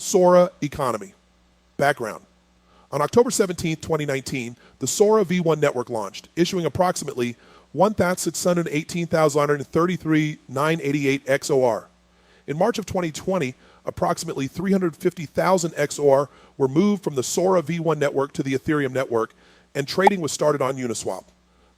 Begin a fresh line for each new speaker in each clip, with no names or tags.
SORA Economy. Background. On October 17, 2019, the SORA V1 network launched, issuing approximately 1,618,988 XOR. In March of 2020, approximately 350,000 XOR were moved from the SORA V1 network to the Ethereum network, and trading was started on Uniswap.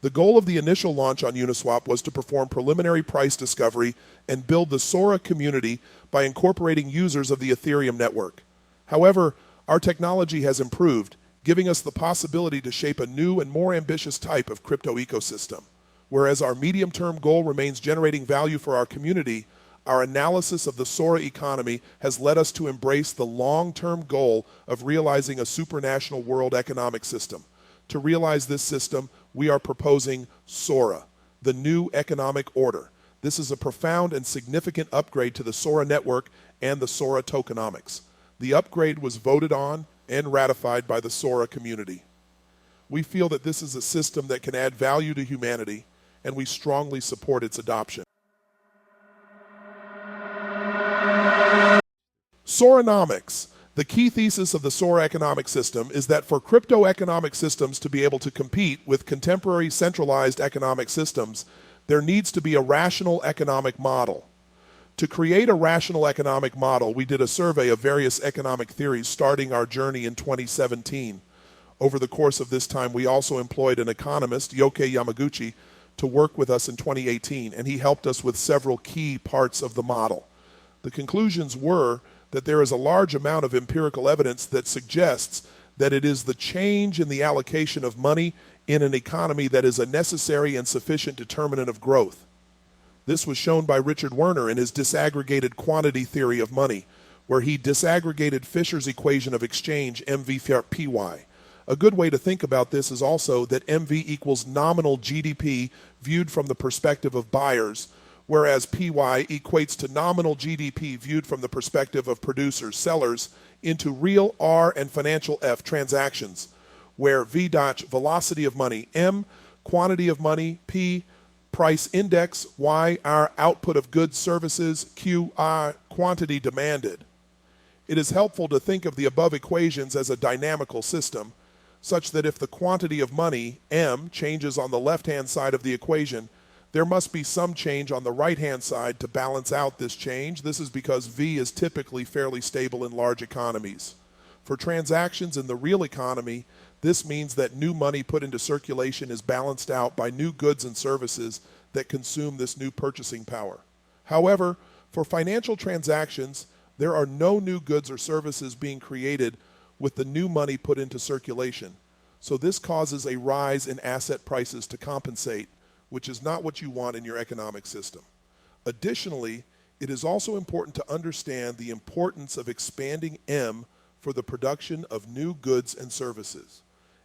The goal of the initial launch on Uniswap was to perform preliminary price discovery and build the SORA community by incorporating users of the Ethereum network. However, our technology has improved, giving us the possibility to shape a new and more ambitious type of crypto ecosystem. Whereas our medium-term goal remains generating value for our community, our analysis of the SORA economy has led us to embrace the long-term goal of realizing a supranational world economic system. To realize this system, we are proposing SORA, the new economic order. This is a profound and significant upgrade to the SORA network and the SORA tokenomics. The upgrade was voted on and ratified by the SORA community. We feel that this is a system that can add value to humanity, and we strongly support its adoption. SORAnomics. The key thesis of the SORA economic system is that for crypto economic systems to be able to compete with contemporary centralized economic systems, there needs to be a rational economic model. To create a rational economic model, we did a survey of various economic theories starting our journey in 2017. Over the course of this time, we also employed an economist, Yohei Yamaguchi, to work with us in 2018, and he helped us with several key parts of the model. The conclusions were that there is a large amount of empirical evidence that suggests that it is the change in the allocation of money in an economy that is a necessary and sufficient determinant of growth. This was shown by Richard Werner in his disaggregated quantity theory of money, where he disaggregated Fisher's equation of exchange, MV/PY. A good way to think about this is also that MV equals nominal GDP viewed from the perspective of buyers, whereas PY equates to nominal GDP viewed from the perspective of producers, sellers, into real R and financial F transactions, where V dash velocity of money, M quantity of money, P price index, Y our output of goods, services, Q our quantity demanded. It is helpful to think of the above equations as a dynamical system, such that if the quantity of money, M, changes on the left-hand side of the equation, there must be some change on the right-hand side to balance out this change. This is because V is typically fairly stable in large economies. For transactions in the real economy, this means that new money put into circulation is balanced out by new goods and services that consume this new purchasing power. However, for financial transactions, there are no new goods or services being created with the new money put into circulation. So this causes a rise in asset prices to compensate, which is not what you want in your economic system. Additionally, it is also important to understand the importance of expanding M for the production of new goods and services.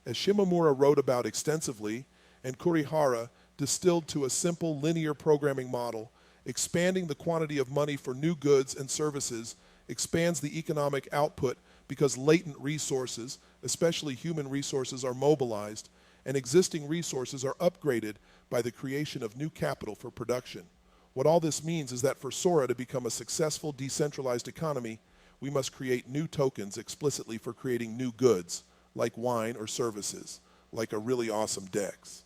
As Shimomura wrote about extensively, and Kurihara distilled to a simple linear programming model, expanding the quantity of money for new goods and services expands the economic output because latent resources, especially human resources, are mobilized, and existing resources are upgraded by the creation of new capital for production. What all this means is that for SORA to become a successful decentralized economy, we must create new tokens explicitly for creating new goods, like wine or services, like a really awesome DEX.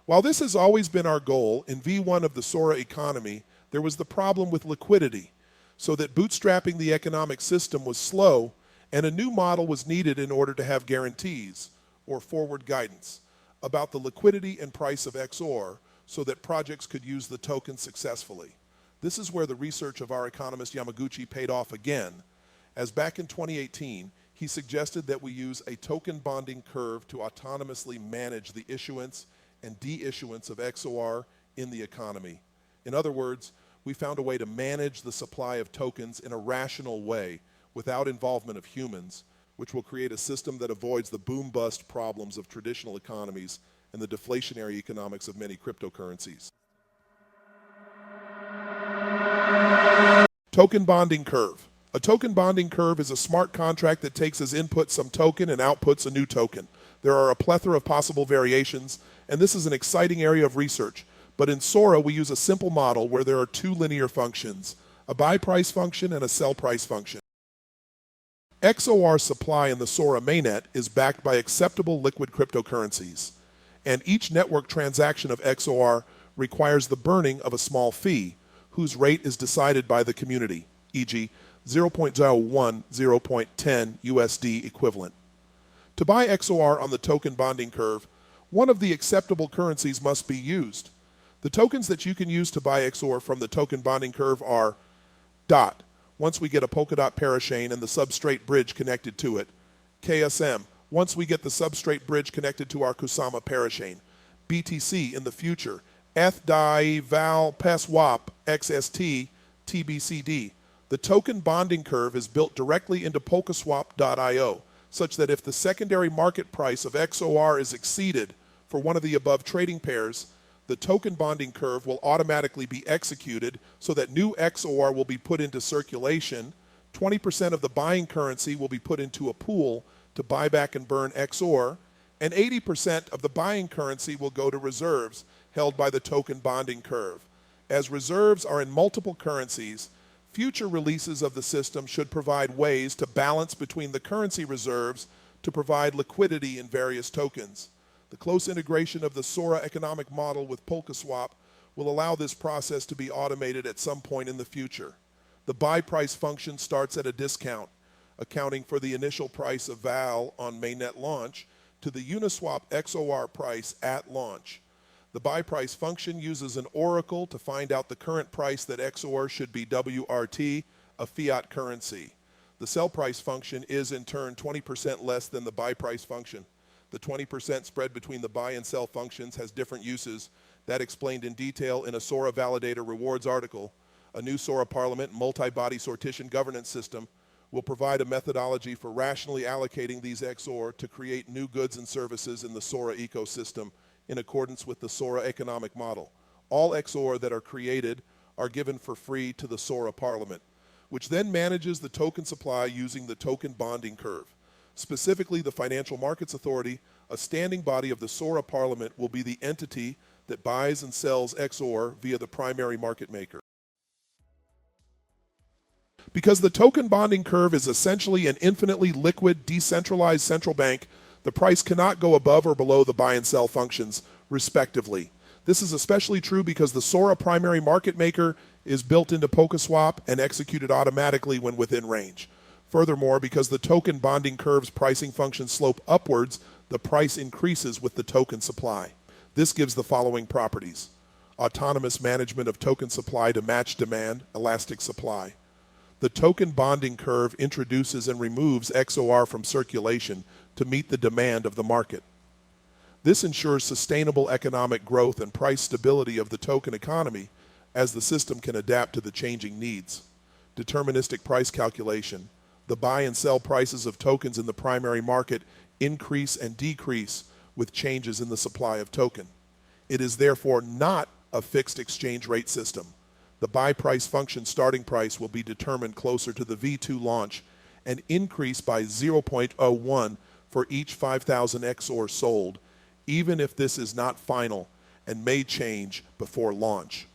While this has always been our goal, in V1 of the SORA economy, there was the problem with liquidity, so that bootstrapping the economic system was slow, and a new model was needed in order to have guarantees, or forward guidance, about the liquidity and price of XOR so that projects could use the token successfully. This is where the research of our economist Yamaguchi paid off again, as back in 2018, he suggested that we use a token bonding curve to autonomously manage the issuance and de-issuance of XOR in the economy. In other words, we found a way to manage the supply of tokens in a rational way without involvement of humans, which will create a system that avoids the boom-bust problems of traditional economies and the deflationary economics of many cryptocurrencies. Token bonding curve. A token bonding curve is a smart contract that takes as input some token and outputs a new token. There are a plethora of possible variations, and this is an exciting area of research. But in SORA, we use a simple model where there are two linear functions, a buy price function and a sell price function. XOR supply in the SORA mainnet is backed by acceptable liquid cryptocurrencies, and each network transaction of XOR requires the burning of a small fee, whose rate is decided by the community, e.g. 0.01, 0.10 USD equivalent. To buy XOR on the token bonding curve, one of the acceptable currencies must be used. The tokens that you can use to buy XOR from the token bonding curve are DOT, once we get a Polkadot parachain and the substrate bridge connected to it; KSM, once we get the substrate bridge connected to our Kusama parachain; BTC in the future; ETH, DAI, VAL, PESWAP, XST, TBCD. The token bonding curve is built directly into Polkaswap.io, such that if the secondary market price of XOR is exceeded for one of the above trading pairs, the token bonding curve will automatically be executed so that new XOR will be put into circulation. 20% of the buying currency will be put into a pool to buy back and burn XOR, and 80% of the buying currency will go to reserves held by the token bonding curve. As reserves are in multiple currencies, future releases of the system should provide ways to balance between the currency reserves to provide liquidity in various tokens. The close integration of the SORA economic model with Polkaswap will allow this process to be automated at some point in the future. The buy price function starts at a discount, accounting for the initial price of VAL on mainnet launch to the Uniswap XOR price at launch. The buy price function uses an oracle to find out the current price that XOR should be WRT, a fiat currency. The sell price function is in turn 20% less than the buy price function. The 20% spread between the buy and sell functions has different uses, that explained in detail in a SORA Validator Rewards article. A new SORA Parliament multi-body sortition governance system will provide a methodology for rationally allocating these XOR to create new goods and services in the SORA ecosystem in accordance with the SORA economic model. All XOR that are created are given for free to the SORA Parliament, which then manages the token supply using the token bonding curve. Specifically, the Financial Markets Authority, a standing body of the SORA Parliament, will be the entity that buys and sells XOR via the primary market maker. Because the token bonding curve is essentially an infinitely liquid, decentralized central bank, the price cannot go above or below the buy and sell functions, respectively. This is especially true because the SORA primary market maker is built into Polkaswap and executed automatically when within range. Furthermore, because the token bonding curve's pricing functions slope upwards, the price increases with the token supply. This gives the following properties: autonomous management of token supply to match demand, elastic supply. The token bonding curve introduces and removes XOR from circulation to meet the demand of the market. This ensures sustainable economic growth and price stability of the token economy as the system can adapt to the changing needs. Deterministic price calculation. The buy and sell prices of tokens in the primary market increase and decrease with changes in the supply of token. It is therefore not a fixed exchange rate system. The buy price function starting price will be determined closer to the V2 launch and increase by 0.01 for each 5,000 XOR sold, even if this is not final and may change before launch.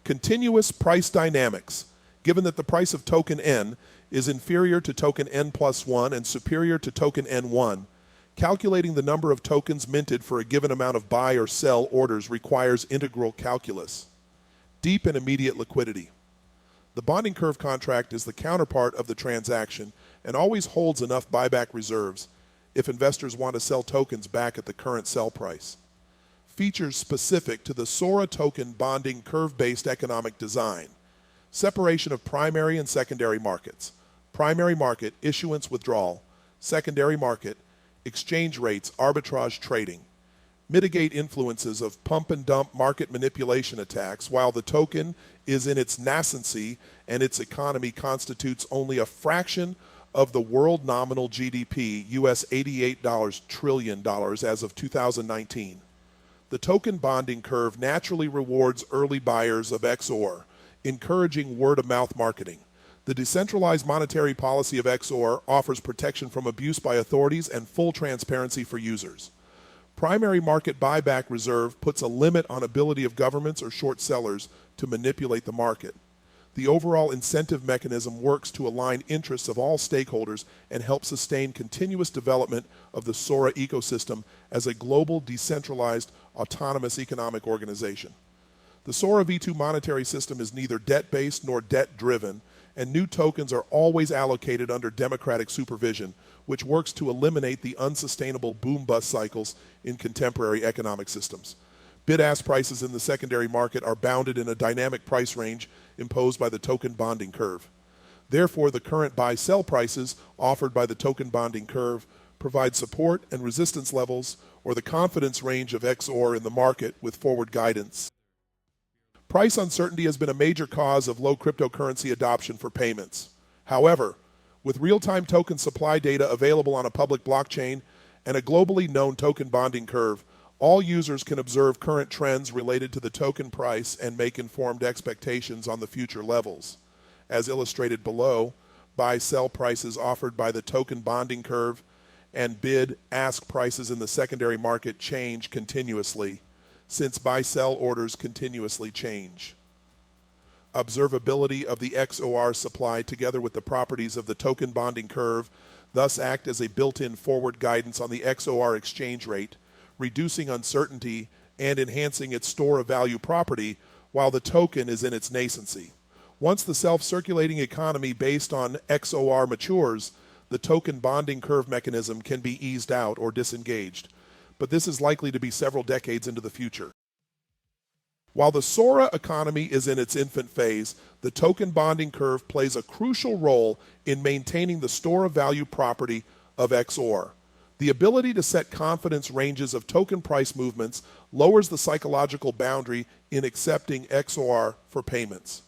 Continuous price dynamics. Given that the price of token N is inferior to token N plus 1 and superior to token N1, calculating the number of tokens minted for a given amount of buy or sell orders requires integral calculus. Deep and immediate liquidity. The bonding curve contract is the counterpart of the transaction and always holds enough buyback reserves if investors want to sell tokens back at the current sell price. Features specific to the SORA token bonding curve-based economic design. Separation of primary and secondary markets. Primary market, issuance withdrawal. Secondary market, exchange rates, arbitrage trading. Mitigate influences of pump and dump market manipulation attacks while the token is in its nascency and its economy constitutes only a fraction of the world nominal GDP, US $88 trillion as of 2019. The token bonding curve naturally rewards early buyers of XOR, encouraging word-of-mouth marketing. The decentralized monetary policy of XOR offers protection from abuse by authorities and full transparency for users. Primary market buyback reserve puts a limit on ability of governments or short sellers to manipulate the market. The overall incentive mechanism works to align interests of all stakeholders and help sustain continuous development of the SORA ecosystem as a global, decentralized, autonomous economic organization. The SORA V2 monetary system is neither debt-based nor debt-driven, and new tokens are always allocated under democratic supervision, which works to eliminate the unsustainable boom-bust cycles in contemporary economic systems. Bid-ask prices in the secondary market are bounded in a dynamic price range imposed by the token bonding curve. Therefore, the current buy-sell prices offered by the token bonding curve provide support and resistance levels, or the confidence range of XOR in the market with forward guidance. Price uncertainty has been a major cause of low cryptocurrency adoption for payments. However, with real-time token supply data available on a public blockchain and a globally known token bonding curve, all users can observe current trends related to the token price and make informed expectations on the future levels. As illustrated below, buy-sell prices offered by the token bonding curve and bid-ask prices in the secondary market change continuously, since buy-sell orders continuously change. Observability of the XOR supply together with the properties of the token bonding curve thus act as a built-in forward guidance on the XOR exchange rate, reducing uncertainty and enhancing its store of value property while the token is in its nascency. Once the self-circulating economy based on XOR matures, the token bonding curve mechanism can be eased out or disengaged, but this is likely to be several decades into the future. While the SORA economy is in its infant phase, the token bonding curve plays a crucial role in maintaining the store of value property of XOR. The ability to set confidence ranges of token price movements lowers the psychological boundary in accepting XOR for payments.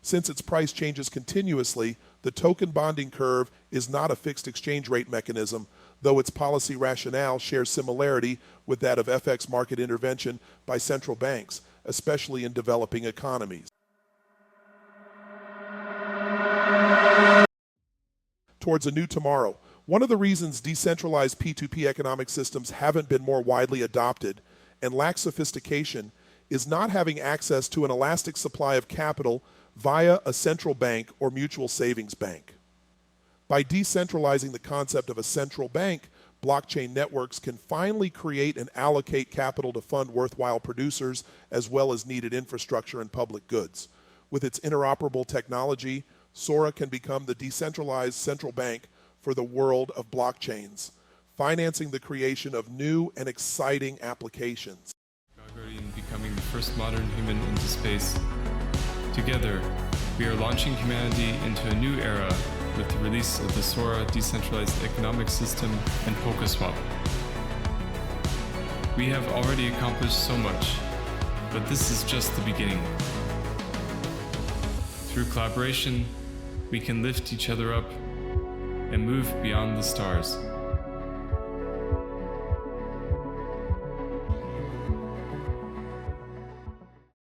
Since its price changes continuously, the token bonding curve is not a fixed exchange rate mechanism, though its policy rationale shares similarity with that of FX market intervention by central banks, especially in developing economies. Towards a new tomorrow. One of the reasons decentralized P2P economic systems haven't been more widely adopted and lack sophistication is not having access to an elastic supply of capital via a central bank or mutual savings bank. By decentralizing the concept of a central bank, blockchain networks can finally create and allocate capital to fund worthwhile producers as well as needed infrastructure and public goods. With its interoperable technology, SORA can become the decentralized central bank for the world of blockchains, financing the creation of new and exciting applications.
Gagarin becoming the first modern human into space. Together, we are launching humanity into a new era with the release of the SORA decentralized economic system and PokerSwap. We have already accomplished so much, but this is just the beginning. Through collaboration, we can lift each other up and move beyond the stars.